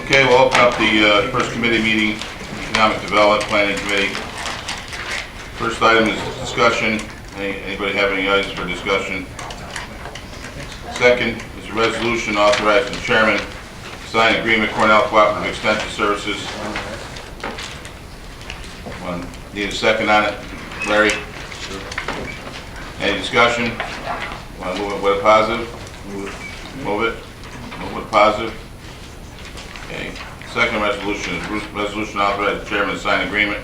Okay, we'll open up the first committee meeting, Economic Development Planning Committee. First item is discussion. Anybody have any items for discussion? Second is a resolution authorizing the chairman to sign agreement Cornell Cooperative Extension Services. Need a second on it? Larry? Any discussion? Want to move it with a positive? Move it with positive. Okay. Second resolution is resolution authorizing the chairman to sign agreement.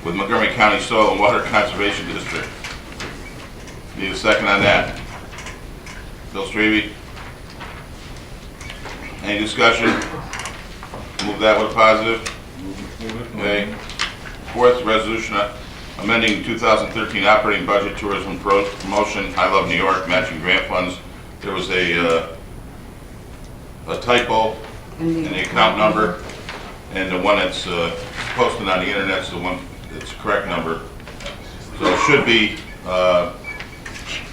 With Montgomery County Soil and Water Conservation District. Need a second on that? Bill Strebe? Any discussion? Move that with a positive. Okay. Fourth resolution amending 2013 operating budget tourism promotion I Love New York matching grant funds. There was a typo in the account number, and the one that's posted on the internet is the one that's the correct number. So it should be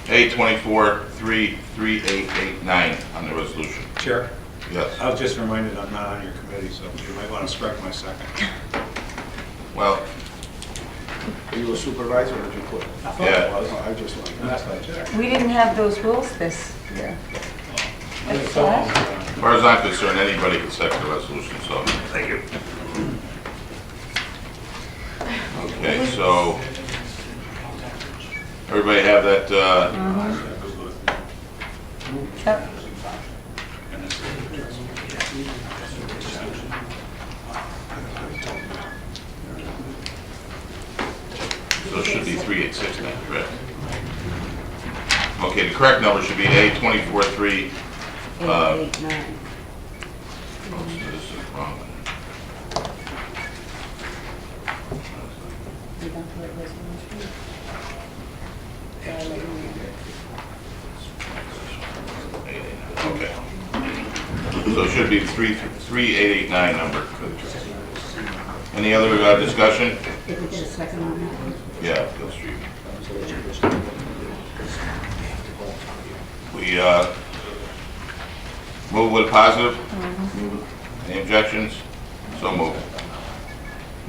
A24-33889 on the resolution. Chair? Yes. I was just reminded I'm not on your committee, so you might want to strike my second. Well, Are you a supervisor or did you quit? yeah. I just wanted to ask that. We didn't have those rules this year. That's As far as I'm concerned, anybody can second the resolution, so. Thank you. Okay, so, everybody have that, Yep. so it should be 386 now, correct? Okay, the correct number should be A24-3. 889. Oh, so this is wrong. You don't put resolution? Okay. So it should be 3889 number. Any other discussion? Did we get a second on that one? Yeah, Bill Street. We move with a positive? Any objections? So moved.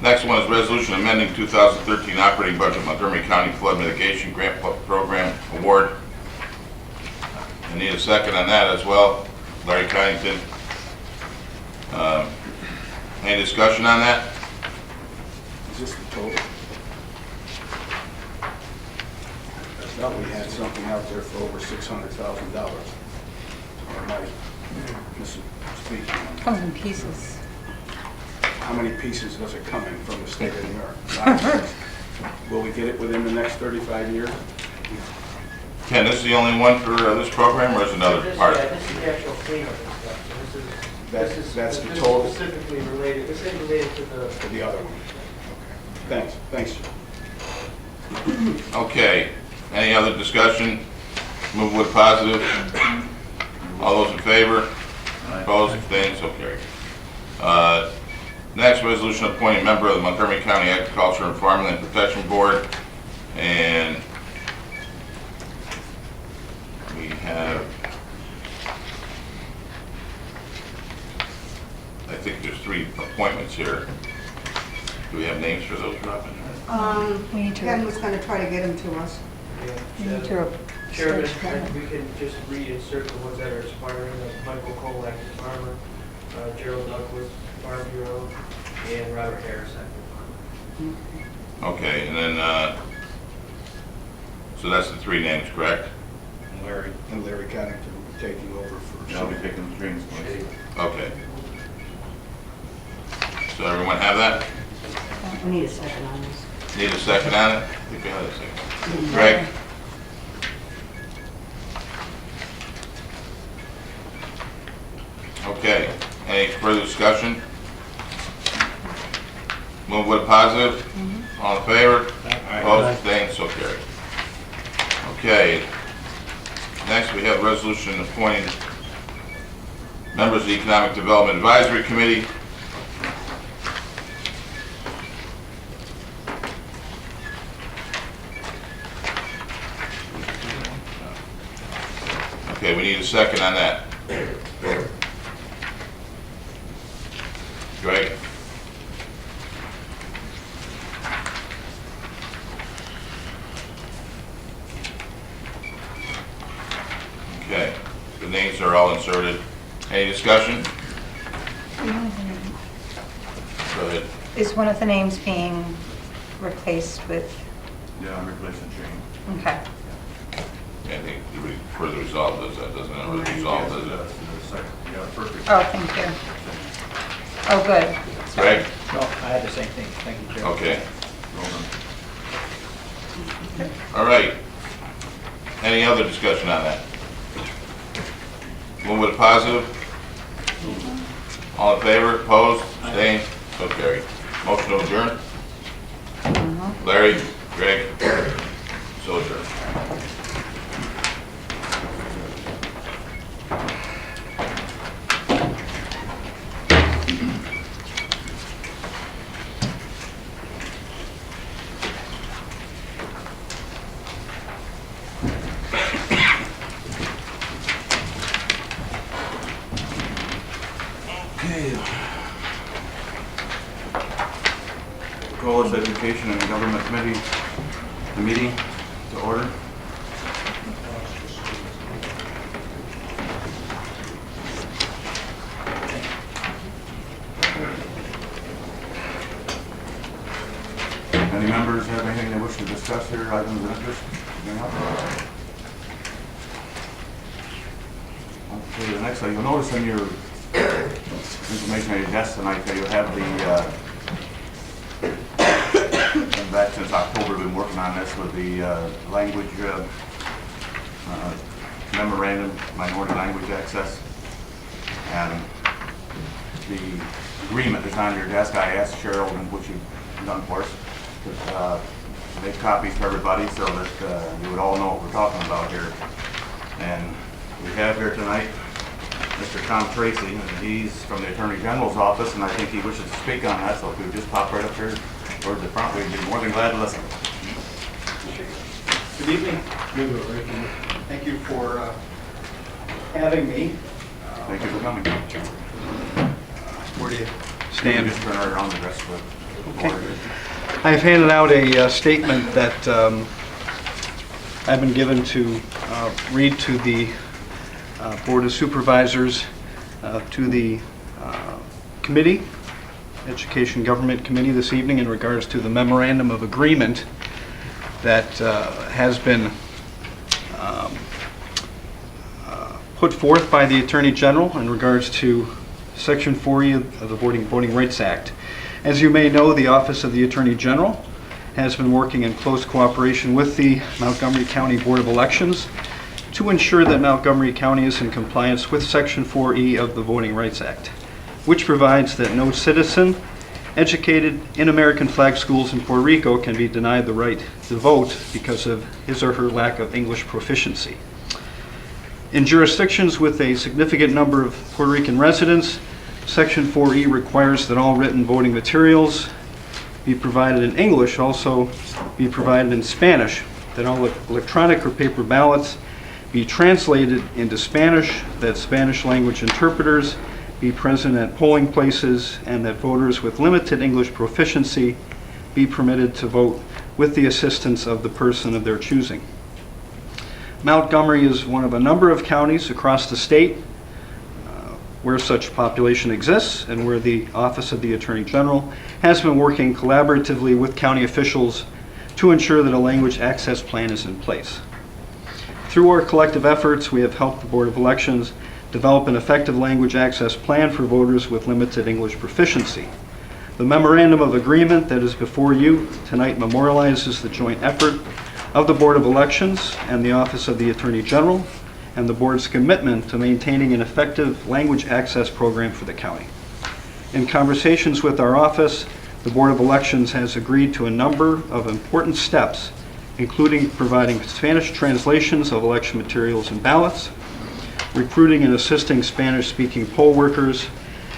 Next one is resolution amending 2013 operating budget Montgomery County Flood Mitigation Grant Program Award. I need a second on that as well. Larry Kyington. Any discussion on that? Is this the total? I thought we had something out there for over $600,000. Or am I misspeaking? Comes in pieces. How many pieces does it come in from the state of New York? Will we get it within the next 35 years? Ken, this is the only one for this program, or is another part? Yeah, this is the actual cleanup and stuff. So this is That's the this is total? specifically related, this is related to the, For the other one? Okay. Thanks, Jim. Okay, any other discussion? Move with positive. All those in favor? Opposed, abstained, so carried. Next, resolution appointing member of the Montgomery County Agriculture and Farmland Protection Board. And we have, I think there's 3 appointments here. Do we have names for those, Robin? We need to- Ken was going to try to get him to us. We need the to chairman, search them. we can just reinsert the ones that are expiring, like Michael Kolak, farmer, Gerald Douglas, Farm Bureau, and Robert Harris, farmer. Okay, and then, so that's the 3 names, correct? And Larry Connington will be taking over for... I'll be taking the strings. Okay. So everyone have that? We need a second on this. Need a second on it? We got a second. Greg? Okay, any further discussion? Move with a positive? All in favor? Opposed, abstained, so carried. Okay, next we have resolution appointing members of the Economic Development Advisory Committee. Okay, we need a second on that. Greg? Okay, the names are all inserted. Any discussion? Go ahead. Is one of the names being replaced with, Yeah, I'm replacing Jane. okay. I think the further resolve does that, doesn't it? Or the resolve does it? Yeah, perfect. Oh, thank you. Oh, good. Greg? No, I had the same thing. Thank you, Chair. Okay. All right. Any other discussion on that? Move with a positive? All in favor, opposed, abstained, so carried. Motion to adjourn? Larry, Greg, so adjourned. Okay. Call this Education and Government Committee, the meeting to order. Any members have anything they wish to discuss here, items of interest? Anything else? Okay, the next thing, you'll notice in your information on your desk tonight that you'll have been back since October, we've been working on this with the language memorandum, minority language access. And the agreement that's on your desk, I asked Cheryl, and which you've done for us, to make copies for everybody so that you would all know what we're talking about here. And we have here tonight Mr. Tom Tracy, and he's from the Attorney General's office, and I think he wishes to speak on that, so if we would just pop right up here towards the front, we'd be more than glad to listen. Good evening. Thank you for having me. Thank you for coming. Where do you Stand, stand? just turn right around the rest of the board. I have handed out a statement that I've been given to read to the Board of Supervisors, to the committee, Education Government Committee this evening in regards to the memorandum of agreement that has been put forth by the Attorney General in regards to Section 4E of the Voting Rights Act. As you may know, the Office of the Attorney General has been working in close cooperation with the Montgomery County Board of Elections to ensure that Montgomery County is in compliance with Section 4E of the Voting Rights Act, which provides that no citizen educated in American flag schools in Puerto Rico can be denied the right to vote because of his or her lack of English proficiency. In jurisdictions with a significant number of Puerto Rican residents, Section 4E requires that all written voting materials be provided in English, also be provided in Spanish, that all electronic or paper ballots be translated into Spanish, that Spanish language interpreters be present at polling places, and that voters with limited English proficiency be permitted to vote with the assistance of the person of their choosing. Montgomery is one of a number of counties across the state where such population exists and where the Office of the Attorney General has been working collaboratively with county officials to ensure that a language access plan is in place. Through our collective efforts, we have helped the Board of Elections develop an effective language access plan for voters with limited English proficiency. The memorandum of agreement that is before you tonight memorializes the joint effort of the Board of Elections and the Office of the Attorney General and the Board's commitment to maintaining an effective language access program for the county. In conversations with our office, the Board of Elections has agreed to a number of important steps, including providing Spanish translations of election materials and ballots, recruiting and assisting Spanish-speaking poll workers,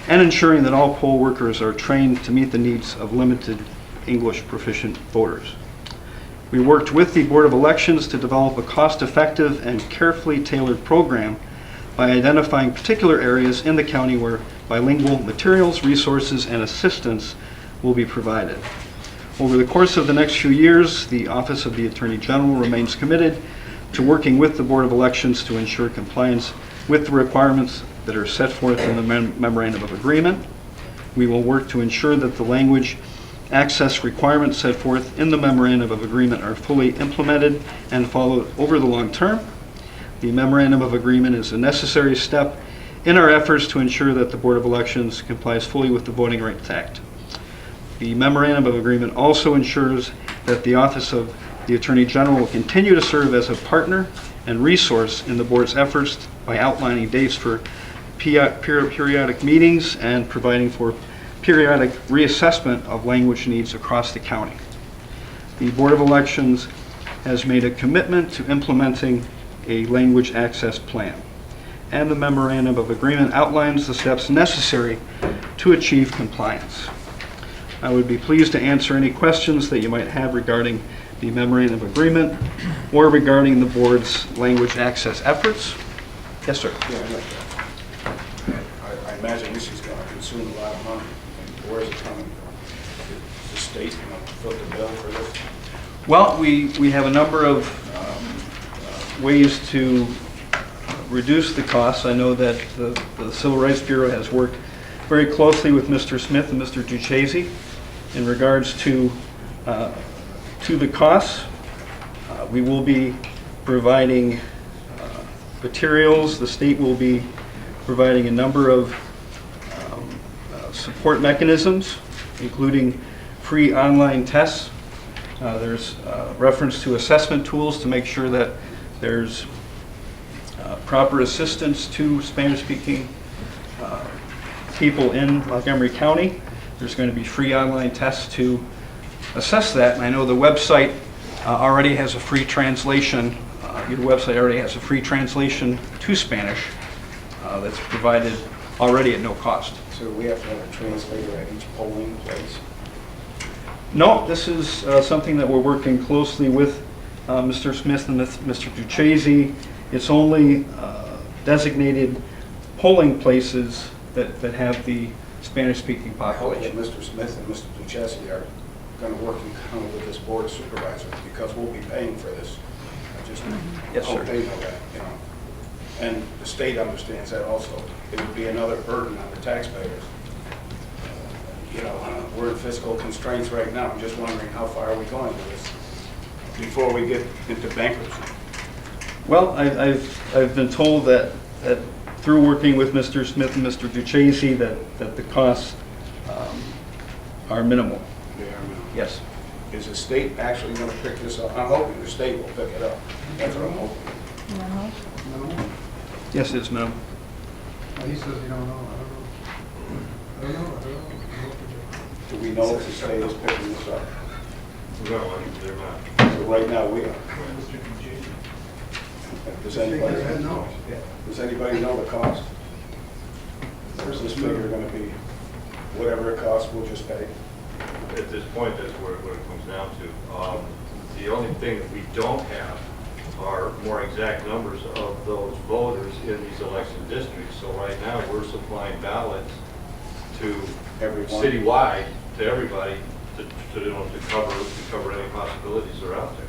and ensuring that all poll workers are trained to meet the needs of limited English proficient voters. We worked with the Board of Elections to develop a cost-effective and carefully tailored program by identifying particular areas in the county where bilingual materials, resources, and assistance will be provided. Over the course of the next few years, the Office of the Attorney General remains committed to working with the Board of Elections to ensure compliance with the requirements that are set forth in the Memorandum of Agreement. We will work to ensure that the language access requirements set forth in the Memorandum of Agreement are fully implemented and followed over the long term. The Memorandum of Agreement is a necessary step in our efforts to ensure that the Board of Elections complies fully with the Voting Rights Act. The Memorandum of Agreement also ensures that the Office of the Attorney General will continue to serve as a partner and resource in the Board's efforts by outlining dates for periodic meetings and providing for periodic reassessment of language needs across the county. The Board of Elections has made a commitment to implementing a language access plan, and the Memorandum of Agreement outlines the steps necessary to achieve compliance. I would be pleased to answer any questions that you might have regarding the Memorandum of Agreement or regarding the Board's language access efforts. Yes, sir. Yeah, I'd like that. I imagine this is going to consume a lot of money. And where is it coming from? Is the state going to foot the bill for this? Well, we have a number of ways to reduce the costs. I know that the Civil Rights Bureau has worked very closely with Mr. Smith and Mr. Duchese in regards to the costs. We will be providing materials. The state will be providing a number of support mechanisms, including free online tests. There's reference to assessment tools to make sure that there's proper assistance to Spanish-speaking people in Montgomery County. There's going to be free online tests to assess that. And I know the website already has a free translation. Your website already has a free translation to Spanish that's provided already at no cost. So we have to have a translator at each polling place? No, this is something that we're working closely with Mr. Smith and Mr. Duchese. It's only designated polling places that have the Spanish-speaking I hope that population. Mr. Smith and Mr. Duchesse are going to work in common with this board of supervisors, because we'll be paying for this. I just Yes, hope sir. they know that, you know. And the state understands that also. It would be another burden on the taxpayers. You know, we're in fiscal constraints right now. I'm just wondering how far are we going with this before we get into bankruptcy? Well, I've been told that through working with Mr. Smith and Mr. Duchese that the costs are minimal. They are now. Yes. Is the state actually going to pick this up? I'm hoping the state will pick it up. That's what I'm hoping. No? Yes, it is minimal. He says you don't know. I don't know. Do we know if the state is picking this up? No, they're not. So right now, we are. Does anybody, No. does anybody know the cost? Or is this figure going to be whatever it costs, we'll just pay? At this point, that's what it comes down to. The only thing that we don't have are more exact numbers of those voters in these election districts. So right now, we're supplying ballots to Everyone? citywide, to everybody, to cover any possibilities that are out there.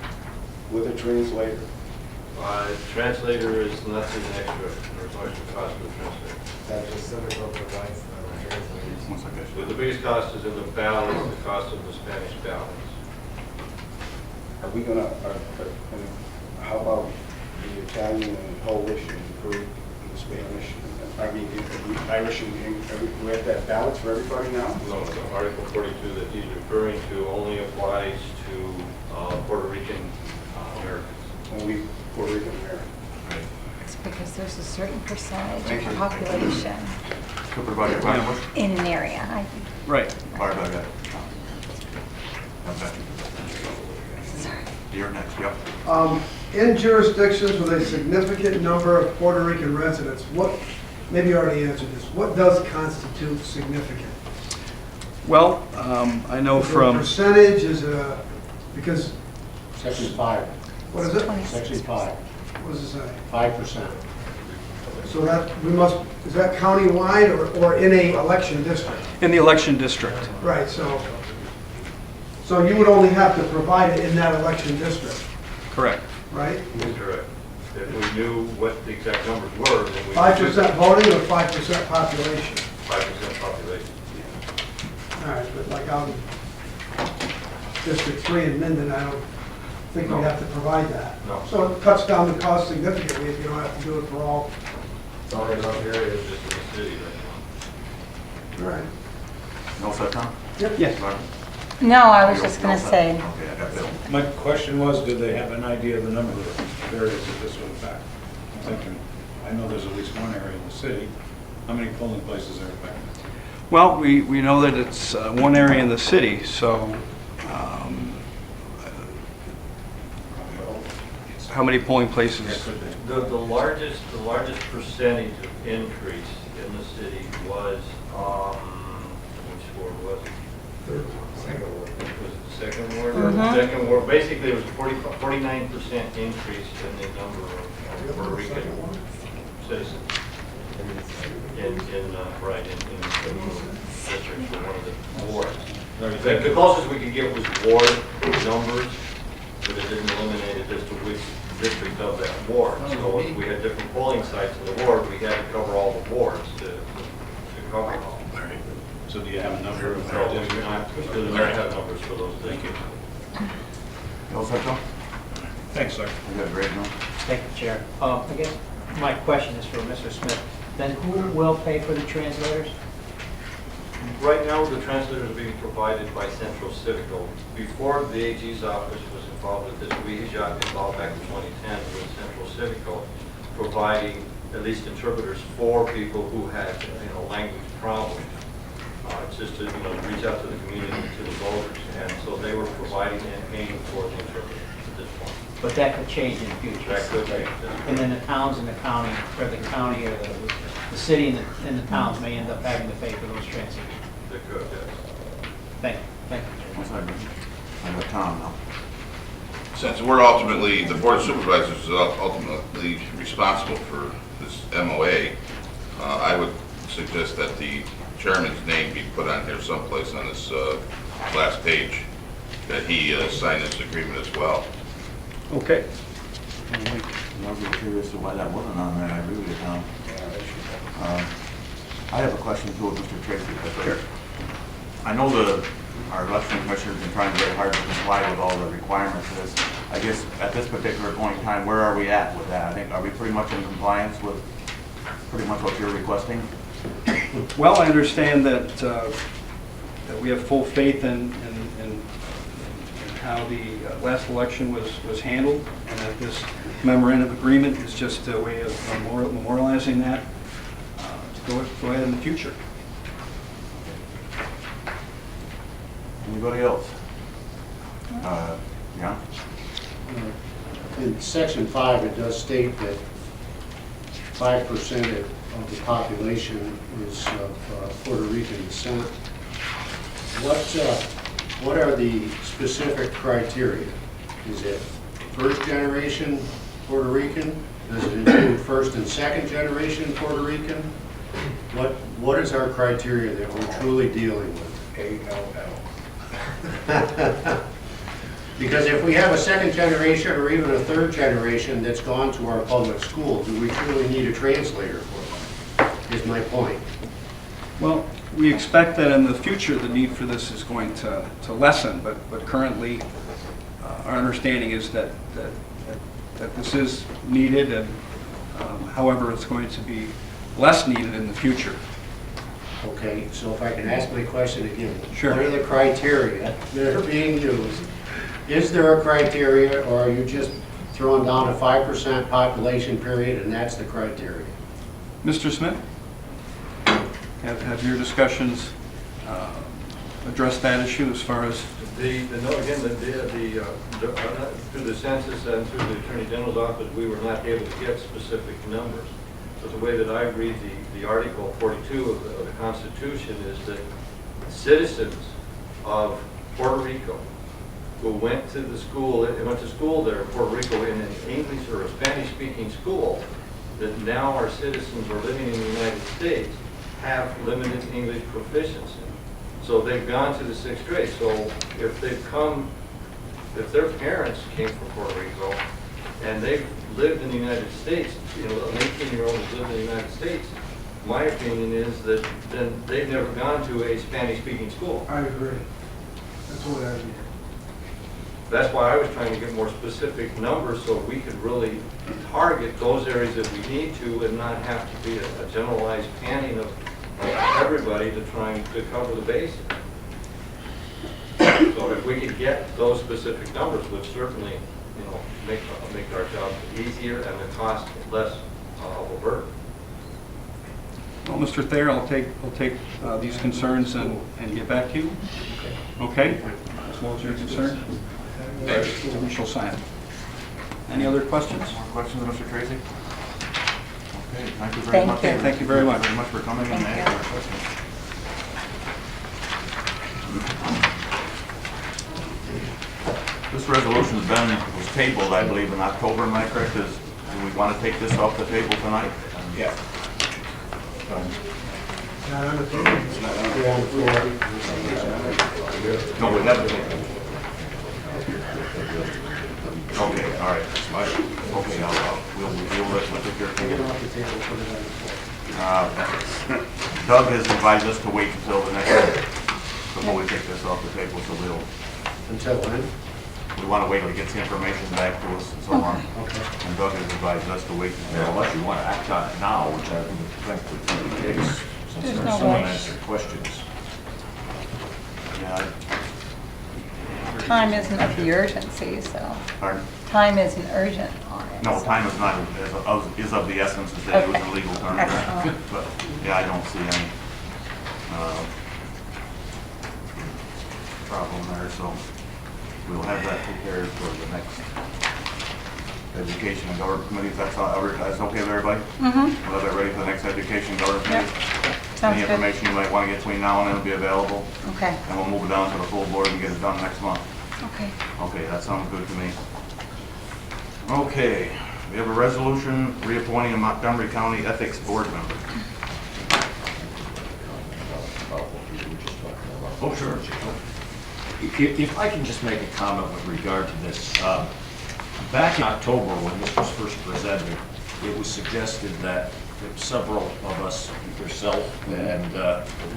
With a translator? Translator is nothing extra. There's no extra cost for the translator. One second. But the biggest cost is in the ballots, the cost of the Spanish ballots. Are we going to, how about the Italian and Polish and Greek and the Spanish? I mean, the Irish and we have that ballots for everybody now? No, the Article 42 that he's referring to only applies to Puerto Rican Americans. Only Puerto Rican American. It's because there's a certain percentage Thank of the you. population Everybody, everybody, in an area. Right. everybody. Okay. Sorry. You're next, yep. In jurisdictions with a significant number of Puerto Rican residents, maybe you already answered this, what does constitute significant? Well, I know Is it a from, percentage, because, Section 5, what is it? 26%. Section 5, What does it say? 5%. So that, is that countywide or in a election district? In the election district. Right, so you would only have to provide it in that election district, Correct. right? Correct. If we knew what the exact numbers were, then we. 5% voting or 5% population? 5% population. All right, but like out in District 3 in Minden, I don't think we No. have to provide that. No. So it cuts down the cost significantly if you don't have to do it for all. It's all in our area, just in the city right All right. No such time? Yes. No, I was just going to say, Okay, I got Bill. My question was, did they have an idea of the number of areas that this would affect? I'm thinking, I know there's at least one area in the city. How many polling places are affected? Well, we know that it's one area in the city, so how many polling places? now. The largest percentage of increase in the city was, which ward was it? Second ward. Was it the second ward? Second ward. Basically, it was 49% increase in the number of Puerto Rican citizens in districts for one of the wards. The closest we could get was ward numbers, but it didn't eliminate it as to which district of that ward. So if we had different polling sites in the ward, we had to cover all the wards to cover all. So do you have a number of No, we do not have numbers for those districts. No such time? Thanks, sir. I got Greg, no? Thank you, Chair. I guess my question is for Mr. Smith. Then who will pay for the translators? Right now, the translators are being provided by Central Civico. Before the AG's office was involved with this, we got involved back in 2010 with Central Civico, providing at least interpreters for people who had, language problems. It's just to, reach out to the community, to the voters, and so they were providing and paying for the interpreters at this point. But that could change in the future. That could change. And then the towns and the county, or the county or the city and the towns may end up having to pay for those translators. They could, yes. Thank you, Chair. What's that, Greg? I got Tom now. Since we're ultimately, the Board of Supervisors is ultimately responsible for this MOA, I would suggest that the chairman's name be put on here someplace on this last page, that he signed this agreement as well. Okay. I was really curious to why that wasn't on there. I agree with you, Tom. I have a question too of Mr. Tracy. Sure. I know our election commissioner's been trying very hard to comply with all the requirements of this. I guess at this particular point in time, where are we at with that? I think, are we pretty much in compliance with pretty much what you're requesting? Well, I understand that we have full faith in how the last election was handled, and that this memorandum of agreement is just a way of memorializing that to go ahead in the future. Anybody else? Yeah? In section 5, it does state that 5% of the population is of Puerto Rican descent. What are the specific criteria? Is it first generation Puerto Rican? Does it include first and second generation Puerto Rican? What is our criteria that we're truly dealing with? Because if we have a second generation or even a third generation that's gone to our public school, do we truly need a translator for them, is my point. Well, we expect that in the future, the need for this is going to lessen, but currently, our understanding is that this is needed, and however, it's going to be less needed in the future. Okay, so if I can ask my question again. Sure. What are the criteria that are being used? Is there a criteria, or are you just throwing down a 5% population period and that's the criteria? Mr. Smith, have your discussions addressed that issue as far as? Through the census and through the Attorney General's office, we were not able to get specific numbers. But the way that I read the Article 42 of the Constitution is that citizens of Puerto Rico who went to school there in Puerto Rico in an English or a Spanish-speaking school that now our citizens are living in the United States have limited English proficiency. So they've gone to the 6th grade. So if their parents came from Puerto Rico and they've lived in the United States, an 18-year-old has lived in the United States, my opinion is that then they've never gone to a Spanish-speaking school. I agree. That's what I mean. That's why I was trying to get more specific numbers so we could really target those areas that we need to and not have to be a generalized panning of everybody to trying to cover the bases. So if we could get those specific numbers, would certainly, make our job easier and the cost less of a burden. Well, Mr. Thayer, I'll take these concerns and get back to you. Okay? As well as your concern? We shall sign. Any other questions? More questions of Mr. Tracy? Okay, thank you very much. Thank you. Thank you very much. Very much for coming and Thank answering you. our questions. This resolution was tabled, I believe, in October. Am I correct? Do we want to take this off the table tonight? Yeah. Not on the table. No, we haven't taken it. Okay, all right. Okay, we'll take care of it. Doug has advised us to wait until the next meeting before we take this off the table, so Until when? we want to wait till he gets the information back to us and so on. Okay. And Doug has advised us to wait until. Unless you want to act on it now, which I think would be the case, since There's there's no some rush. unanswered questions. Yeah, Time isn't of the urgency, so pardon? time isn't urgent on it. No, so. time is not, is of the essence, as they use in Okay. legal terms. Excellent. But, yeah, I don't see any problem there, so we'll have that prepared for the next Education and Government Committee, if that's okay with everybody? Mm-hmm. We'll have it ready for the next Education and Government Yep. Committee. Sounds Any good. information you might want to get between now and then will be available, Okay, and we'll move it down to the full board and get it done next month. okay. Okay, that sounds good to me. Okay, we have a resolution reappointing a Montgomery County Ethics Board member. About what we were just talking about. Oh, sure. If I can just make a comment with regard to this. Back in October, when this was first presented, it was suggested that several of us, yourself, and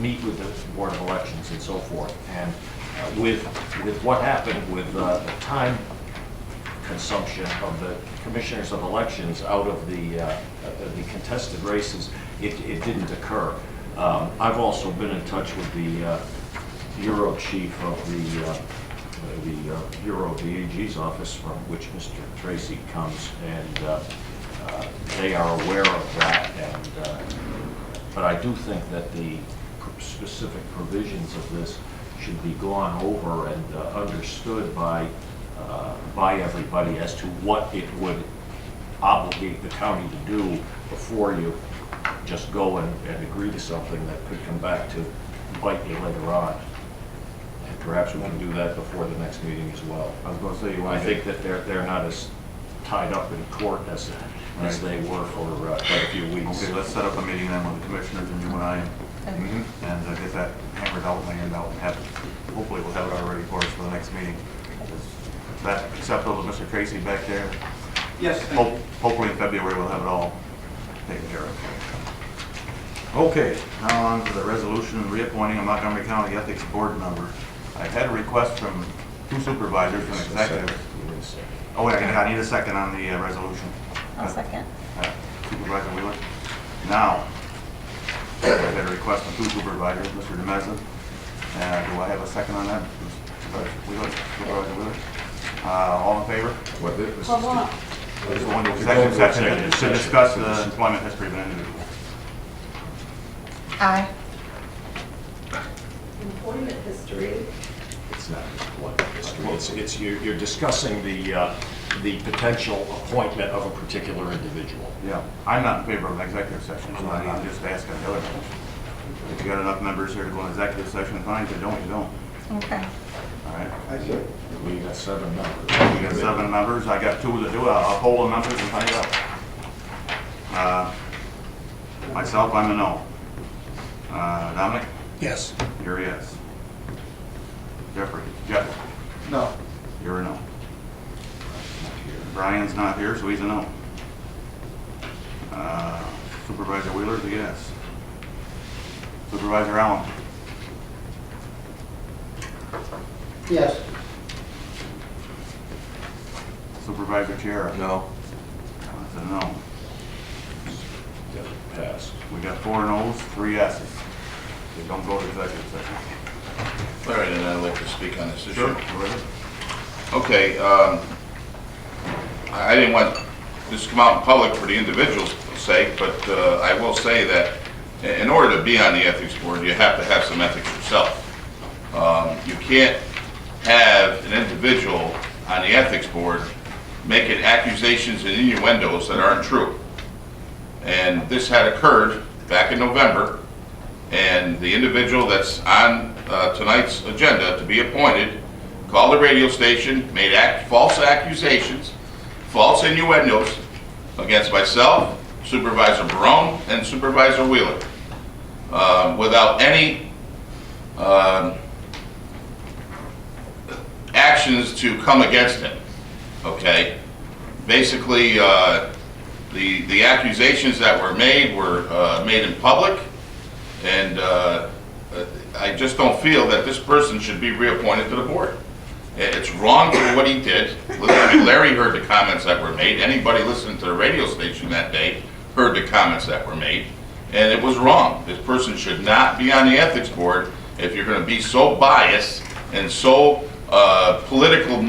meet with the Board of Elections and so forth. And with what happened with the time consumption of the commissioners of elections out of the contested races, it didn't occur. I've also been in touch with the bureau chief of the Bureau of the AG's office, from which Mr. Tracy comes, and they are aware of that. And but I do think that the specific provisions of this should be gone over and understood by everybody as to what it would obligate the county to do before you just go and agree to something that could come back to bite you later on. And perhaps we can do that before the next meeting as well. I was going to say, you I want to think that they're not as tied up in court as they were for quite a few weeks. Okay, let's set up a meeting then with the commissioners and you and I, Okay. and get that hammered out and ironed out, and hopefully we'll have it all ready for us for the next meeting. Is that acceptable to Mr. Tracy back there? Yes, Hopefully in February we'll have it all taken care of. Okay, now on to the resolution reappointing a Montgomery County Ethics Board member. I've had a request from two supervisors and executives. Oh, wait, I need a second on the resolution. I'll second. Supervisor Wheeler. Now, I've had a request from two supervisors, Mr. Demezza. Do I have a second on that? Supervisor Wheeler? Supervisor Wheeler? All in favor? Hold on. This is one executive session to discuss the employment history of an individual. Aye. Employment history. It's not employment history. It's you're discussing the potential appointment of a particular individual. Yeah, I'm not in favor of an executive session, so I'm just asking the other members. If you got enough members here to go in executive session, fine. If you don't, you don't. Okay. All right. We got 7 members. We got 7 members. I got 2 to do it. I'll poll the members and find out. Myself, I'm a no. Dominic? Yes. You're a yes. Jeffrey? Jeff? No. You're a no. Brian's not here, so he's a no. Supervisor Wheeler's a yes. Supervisor Allen? Yes. Supervisor Chiara? No. That's a no. Pass. We got 4 no's, 3 yeses. They don't go to executive session. All right, and I'd like to speak on this issue. Sure, go ahead. Okay, I didn't want this to come out in public for the individual's sake, but I will say that in order to be on the ethics board, you have to have some ethics yourself. You can't have an individual on the ethics board making accusations and innuendos that aren't true. And this had occurred back in November, and the individual that's on tonight's agenda to be appointed called the radio station, made false accusations, false innuendos against myself, Supervisor Barone, and Supervisor Wheeler, without any actions to come against him. Okay? Basically, the accusations that were made in public, and I just don't feel that this person should be reappointed to the board. It's wrong for what he did. Larry heard the comments that were made. Anybody listening to the radio station that day heard the comments that were made, and it was wrong. This person should not be on the ethics board if you're going to be so biased and so politically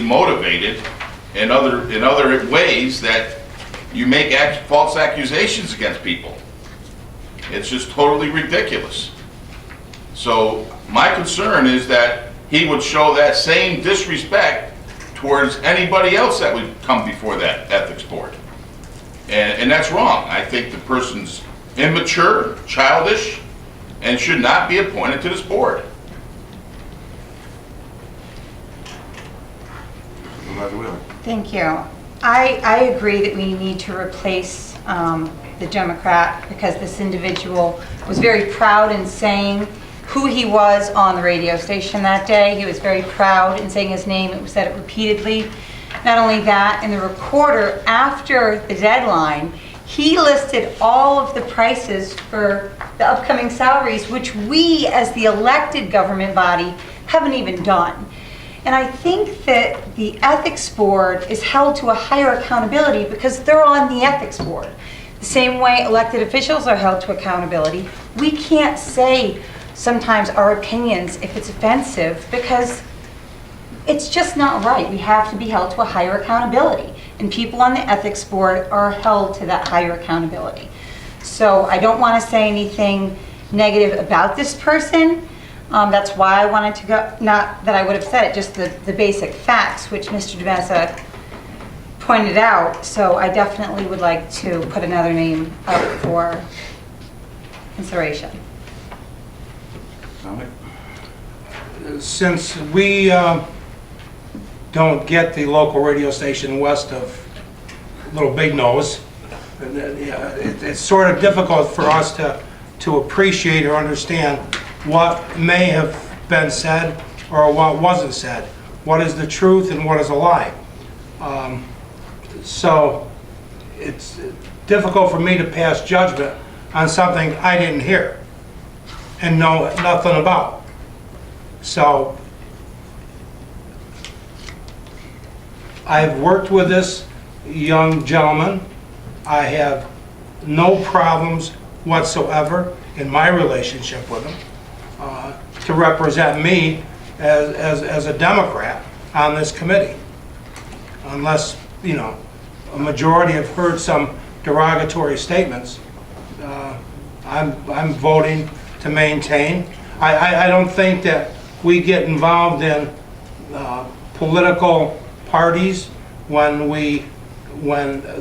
motivated in other ways that you make false accusations against people. It's just totally ridiculous. So my concern is that he would show that same disrespect towards anybody else that would come before that ethics board. And that's wrong. I think the person's immature, childish, and should not be appointed to this board. Supervisor Wheeler? Thank you. I agree that we need to replace the Democrat because this individual was very proud in saying who he was on the radio station that day. He was very proud in saying his name. It was said it repeatedly. Not only that, in the recorder after the deadline, he listed all of the prices for the upcoming salaries, which we as the elected government body haven't even done. And I think that the ethics board is held to a higher accountability because they're on the ethics board. The same way elected officials are held to accountability. We can't say sometimes our opinions if it's offensive because it's just not right. We have to be held to a higher accountability. And people on the ethics board are held to that higher accountability. So I don't want to say anything negative about this person. That's why I wanted to go, not that I would have said it, just the basic facts, which Mr. DeMassa pointed out. So I definitely would like to put another name up for consideration. Dominic? Since we don't get the local radio station west of Little Big Nose, it's sort of difficult for us to appreciate or understand what may have been said or what wasn't said. What is the truth and what is a lie? So it's difficult for me to pass judgment on something I didn't hear and know nothing about. So I've worked with this young gentleman. I have no problems whatsoever in my relationship with him to represent me as a Democrat on this committee. Unless, you know, a majority have heard some derogatory statements, I'm voting to maintain. I don't think that we get involved in political parties when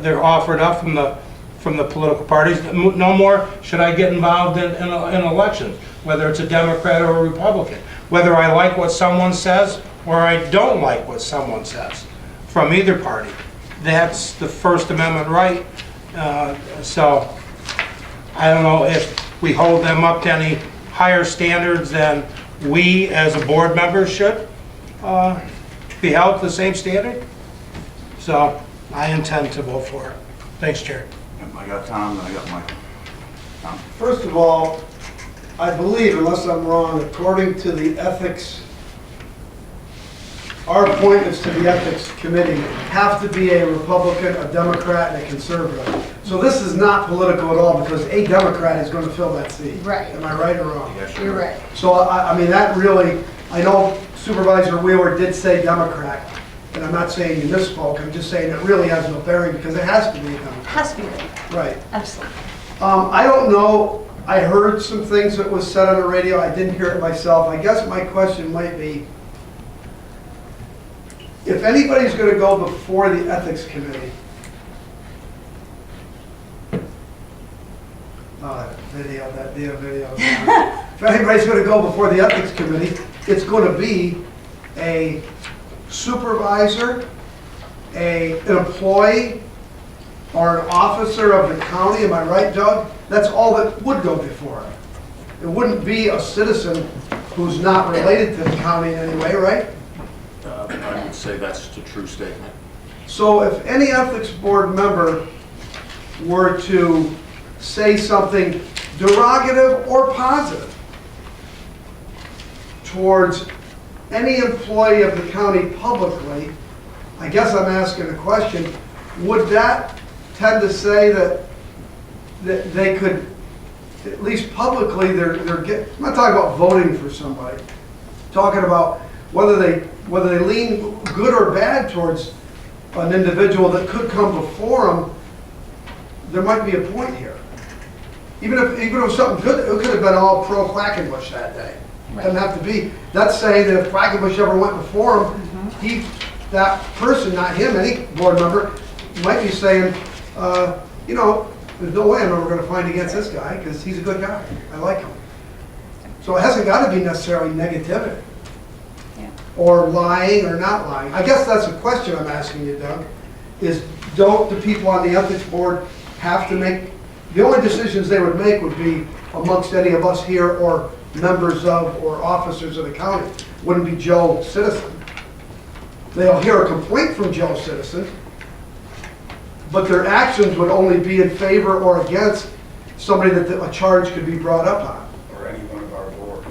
they're offered up from the political parties. No more should I get involved in elections, whether it's a Democrat or a Republican, whether I like what someone says or I don't like what someone says from either party. That's the First Amendment right, So I don't know if we hold them up to any higher standards than we as a board member should be held to the same standard. So I intend to vote for it. Thanks, Chair. I got Tom, and I got Mike. Tom? First of all, I believe, unless I'm wrong, according to the ethics, our appointments to the ethics committee have to be a Republican, a Democrat, and a conservative. So this is not political at all because a Democrat is going to fill that seat. Right. Am I right or wrong? You're right. So I mean, that really, I know Supervisor Wheeler did say Democrat, and I'm not saying you misspoke, I'm just saying it really has no bearing because it has to be a Democrat. Has to be right. Right. Absolutely. I don't know, I heard some things that was said on the radio, I didn't hear it myself. I guess my question might be, if anybody's going to go before the ethics committee, that video. If anybody's going to go before the ethics committee, it's going to be a supervisor, an employee, or an officer of the county, am I right, Doug? That's all that would go before it. It wouldn't be a citizen who's not related to the county in any way, right? I would say that's a true statement. So if any ethics board member were to say something derogative or positive towards any employee of the county publicly, I guess I'm asking the question, would that tend to say that they could, at least publicly, I'm not talking about voting for somebody, I'm talking about whether they lean good or bad towards an individual that could come before them, there might be a point here. Even if it was something good, it could have been all pro Quackenbush that day. It doesn't have to be. That's saying that if Quackenbush ever went before him, that person, not him, any board member, might be saying, you know, there's no way I'm ever going to find against this guy because he's a good guy. I like him. So it hasn't got to be necessarily negativity. Or lying or not lying. I guess that's a question I'm asking you, Doug, is don't the people on the ethics board have to make, the only decisions they would make would be amongst any of us here or members of or officers of the county. Wouldn't be Joe Citizen. They'll hear a complaint from Joe Citizen, but their actions would only be in favor or against somebody that a charge could be brought up on. Or any one of our boards.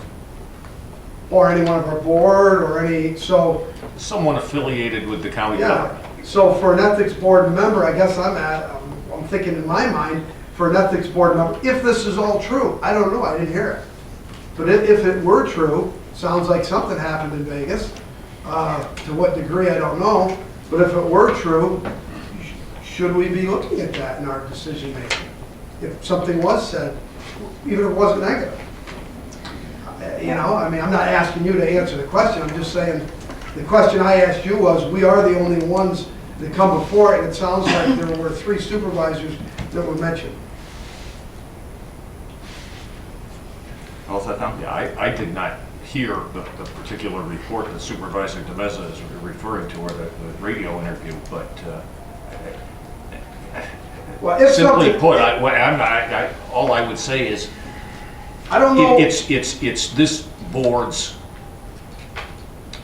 Or any one of our board, or any, so. Someone affiliated with the county board. Yeah, so for an ethics board member, I guess I'm thinking in my mind, for an ethics board member, if this is all true, I don't know, I didn't hear it. But if it were true, sounds like something happened in Vegas. To what degree, I don't know. But if it were true, should we be looking at that in our decision making? If something was said, even if it wasn't negative. You know, I mean, I'm not asking you to answer the question. I'm just saying, the question I asked you was, we are the only ones that come before it, and it sounds like there were 3 supervisors that were mentioned. All set, Tom? Yeah, I did not hear the particular report that Supervisor DeMeza is referring to, or the radio interview, but Well, if simply something, put, all I would say is, I don't know. it's this board's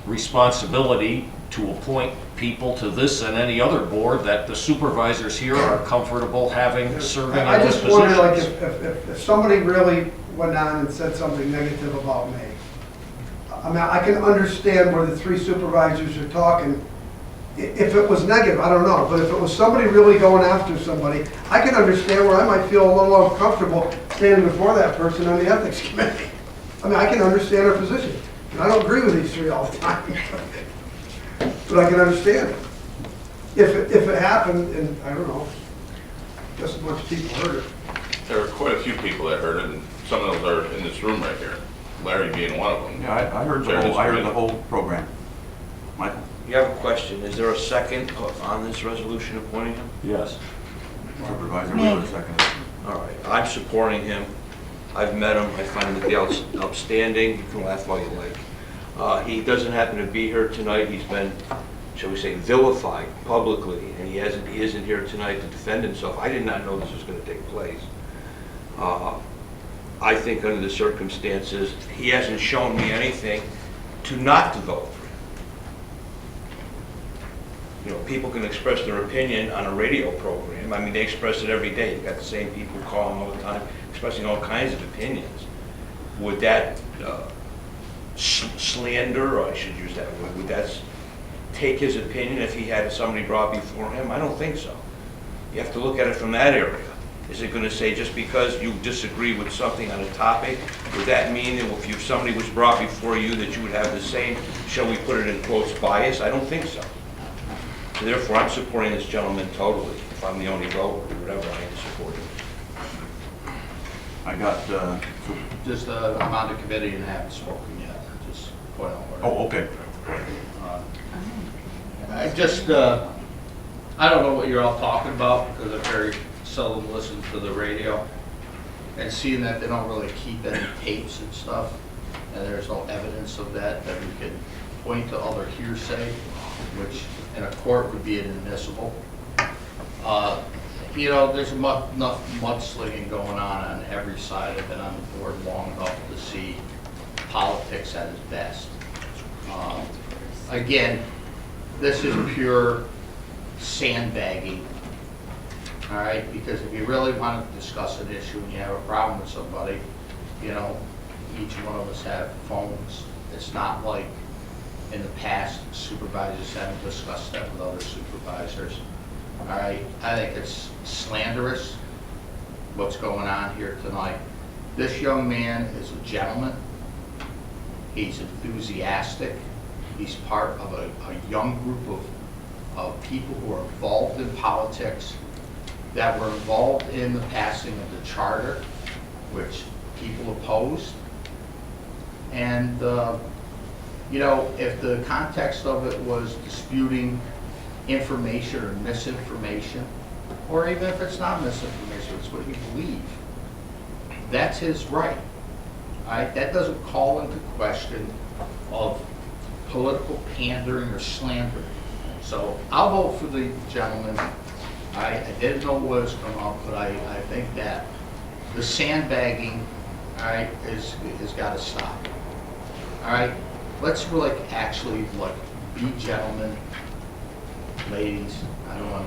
responsibility to appoint people to this and any other board that the supervisors here are comfortable having serving in I those just wonder, like, positions. if somebody really went on and said something negative about me, I mean, I can understand where the 3 supervisors are talking. If it was negative, I don't know, but if it was somebody really going after somebody, I can understand where I might feel a little uncomfortable standing before that person on the ethics committee. I mean, I can understand their position. And I don't agree with these 3 all the time. But I can understand it. If it happened, and I don't know, just a bunch of people heard it. There were quite a few people that heard it, and some of those are in this room right here. Larry being one of them. Yeah, I heard the whole program. Michael? You have a question. Is there a second on this resolution appointing him? Yes. Supervisor Wheeler, second. All right. I'm supporting him. I've met him. I find him to be outstanding. You can laugh all you like. He doesn't happen to be here tonight. He's been shall we say, vilified publicly, and he isn't here tonight to defend himself. I did not know this was going to take place. I think under the circumstances, he hasn't shown me anything to not to vote for him. You know, people can express their opinion on a radio program. I mean, they express it every day. You've got the same people calling all the time, expressing all kinds of opinions. Would that slander, or I should use that word, would that take his opinion if he had somebody brought before him? I don't think so. You have to look at it from that area. Is it going to say just because you disagree with something on a topic, would that mean that if somebody was brought before you that you would have the same, shall we put it in quotes, bias? I don't think so. So therefore, I'm supporting this gentleman totally. If I'm the only vote or whatever, I am supporting him. I got, Just, I'm on the committee and I haven't spoken yet, just point out where. oh, okay. I just, I don't know what you're all talking about, because I very seldom listen to the radio. And seeing that they don't really keep any tapes and stuff, and there's no evidence of that, that we can point to other hearsay, which in a court would be inadmissible. You know, there's enough mudslinging going on every side. I've been on the board long enough to see politics at its best. Again, this is pure sandbagging, all right? Because if you really want to discuss an issue and you have a problem with somebody, you know, each one of us have phones. It's not like in the past supervisors haven't discussed that with other supervisors. All right, I think it's slanderous what's going on here tonight. This young man is a gentleman. He's enthusiastic. He's part of a young group of people who are involved in politics, that were involved in the passing of the charter, which people opposed. And, you know, if the context of it was disputing information or misinformation, or even if it's not misinformation, it's what you believe, that's his right. All right? That doesn't call into question of political pandering or slandering. So I'll vote for the gentleman. I didn't know what was coming up, but I think that the sandbagging, all right, is got to stop. All right, let's like actually like be gentlemen, ladies. I don't want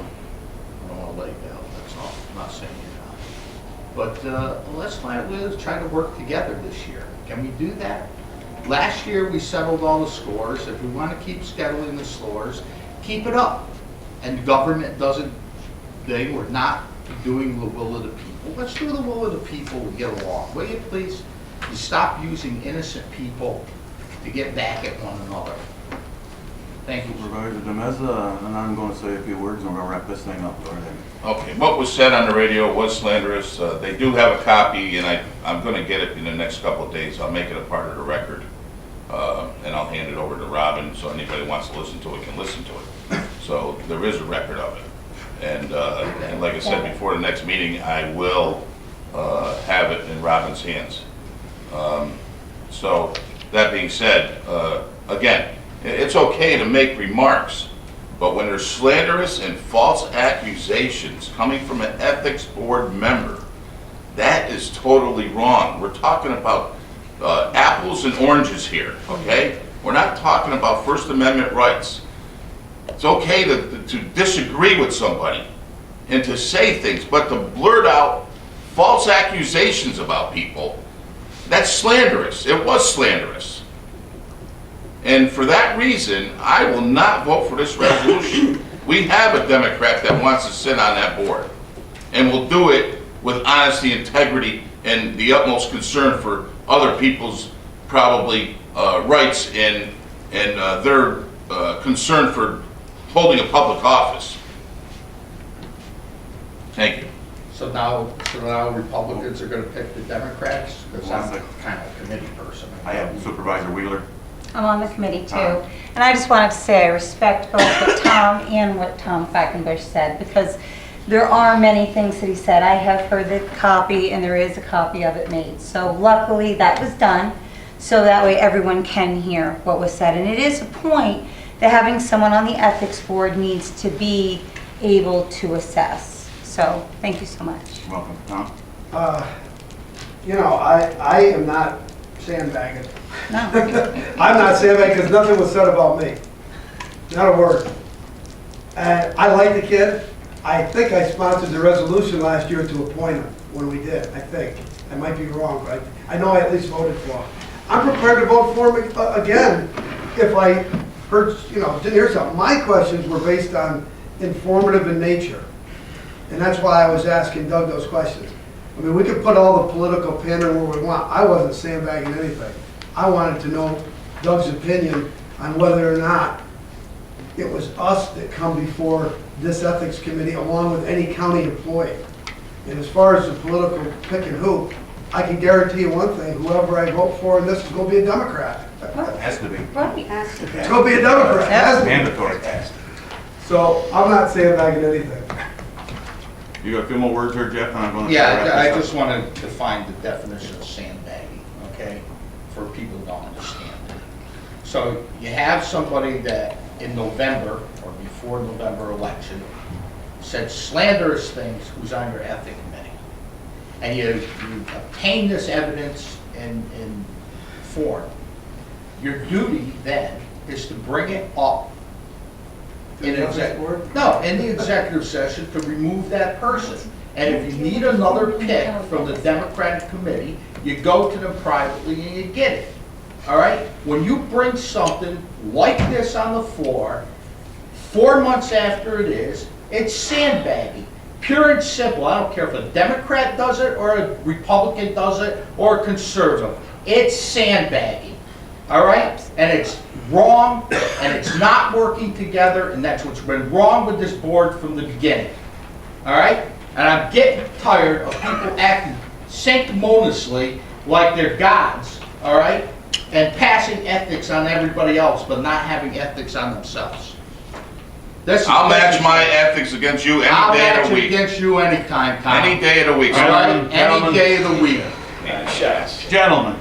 to lay down. That's all. I'm not saying you're not. But let's try to work together this year. Can we do that? Last year we settled all the scores. If we want to keep scheduling the scores, keep it up. And the government doesn't. We're not doing the will of the people. Let's do the will of the people and get along. Will you please? You stop using innocent people to get back at one another. Thank you. Supervisor Demeza, and I'm going to say a few words and we're going to wrap this thing up. Okay, what was said on the radio was slanderous. They do have a copy, and I'm going to get it in the next couple of days. I'll make it a part of the record, and I'll hand it over to Robin, so anybody who wants to listen to it can listen to it. So there is a record of it. And like I said, before the next meeting, I will have it in Robin's hands. So that being said, again, it's okay to make remarks, but when there's slanderous and false accusations coming from an ethics board member, that is totally wrong. We're talking about apples and oranges here, okay? We're not talking about First Amendment rights. It's okay to disagree with somebody and to say things, but to blurt out false accusations about people, that's slanderous. It was slanderous. And for that reason, I will not vote for this resolution. We have a Democrat that wants to sit on that board, and will do it with honesty, integrity, and the utmost concern for other people's probably rights and their concern for holding a public office. Thank you. So now Republicans are going to pick the Democrats? Because I'm the kind of committee person. I have Supervisor Wheeler. I'm on the committee too. And I just wanted to say I respect both what Tom and what Tom Falkenbush said, because there are many things that he said. I have heard the copy, and there is a copy of it made. So luckily that was done, so that way everyone can hear what was said. And it is a point that having someone on the ethics board needs to be able to assess. So, thank you so much. Welcome, Tom. You know, I am not sandbagging. No. I'm not sandbagging because nothing was said about me. Not a word. And I like the kid. I think I sponsored the resolution last year to appoint him when we did, I think. I might be wrong, but I know I at least voted for him. I'm prepared to vote for him again if I heard, didn't hear something. My questions were based on informative in nature. And that's why I was asking Doug those questions. I mean, we could put all the political pandering where we want. I wasn't sandbagging anything. I wanted to know Doug's opinion on whether or not it was us that come before this ethics committee along with any county employee. And as far as the political pick and who, I can guarantee you one thing, whoever I vote for in this is going to be a Democrat. Has to be. Right. It's going to be a Democrat. It has to be. Mandatory. So I'm not sandbagging anything. You got a few more words here, Jeff, and I'm going to... Yeah, I just want to define the definition of sandbagging, okay, for people who don't understand it. So you have somebody that in November, or before November election, said slanderous things who's on your ethic committee. And you obtain this evidence in form. Your duty then is to bring it up in the executive session to remove that person. And if you need another pick from the Democratic committee, you go to them privately and you get it. All right? When you bring something like this on the floor, 4 months after it is, it's sandbagging. Pure and simple. I don't care if a Democrat does it or a Republican does it or a conservative. It's sandbagging. All right? And it's wrong, and it's not working together, and that's what's been wrong with this board from the beginning. All right? And I'm getting tired of people acting sanctimoniously like they're gods, all right? And passing ethics on everybody else, but not having ethics on themselves. I'll match my ethics against you any day of the I'll match it week. against you anytime, Tom. Any day of the week. All right? Gentlemen. Any day of the week. Gentlemen,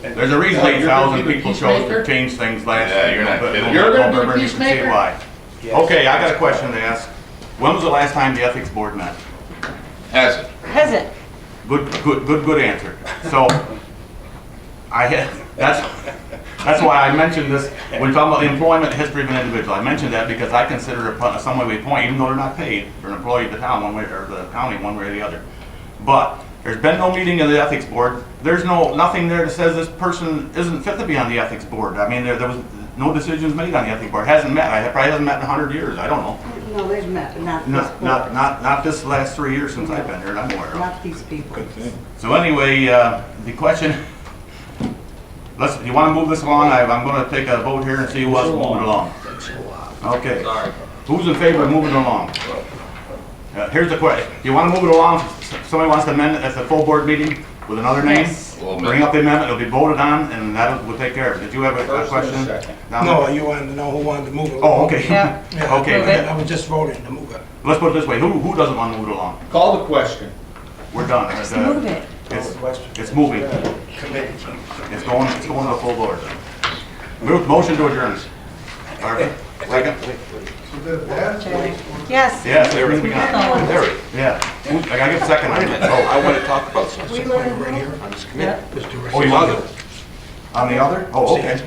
there's a reason 8,000 people chose to change things last Yeah, you're not kidding. You're gonna be a November, you can see peacemaker? why. Okay, I got a question to ask. When was the last time the ethics board met? Has it? Hasn't. Good answer. So, that's why I mentioned this, when we're talking about the employment history of an individual. I mentioned that because I consider it some way we point, even though they're not paid, they're an employee of the town one way, or the county one way or the other. But there's been no meeting of the ethics board. There's nothing there that says this person isn't fit to be on the ethics board. I mean, there was no decisions made on the ethics board. It hasn't met. It probably hasn't met in 100 years. I don't know. No, they've met, not this board. Not this last 3 years since I've been here, and I'm aware of. Not these people. So anyway, the question, you want to move this along? I'm going to take a vote here and see who wants to move it along. Okay. Who's in favor of moving it along? Here's the question. You want to move it along? Somebody wants to amend it at the full board meeting with another name? Yes. Bring up the amendment, it'll be voted on, and that will take care of it. Did you have a question? Down No, there? you wanted to know who wanted to move it. Oh, okay. Yeah. Yeah, Okay. Move it. I was just voting to move it. Let's put it this way. Who doesn't want to move it along? Call the question. We're done. Just move it. It's moving. It's going to the full board. Motion to adjourn. Harvey, second? Yes. Yes, there we go. Yeah. I gotta get a second on it. Oh, I want to talk about something. We learned Right here. Yeah. Just do it. oh, you want to? On the other? Oh, okay.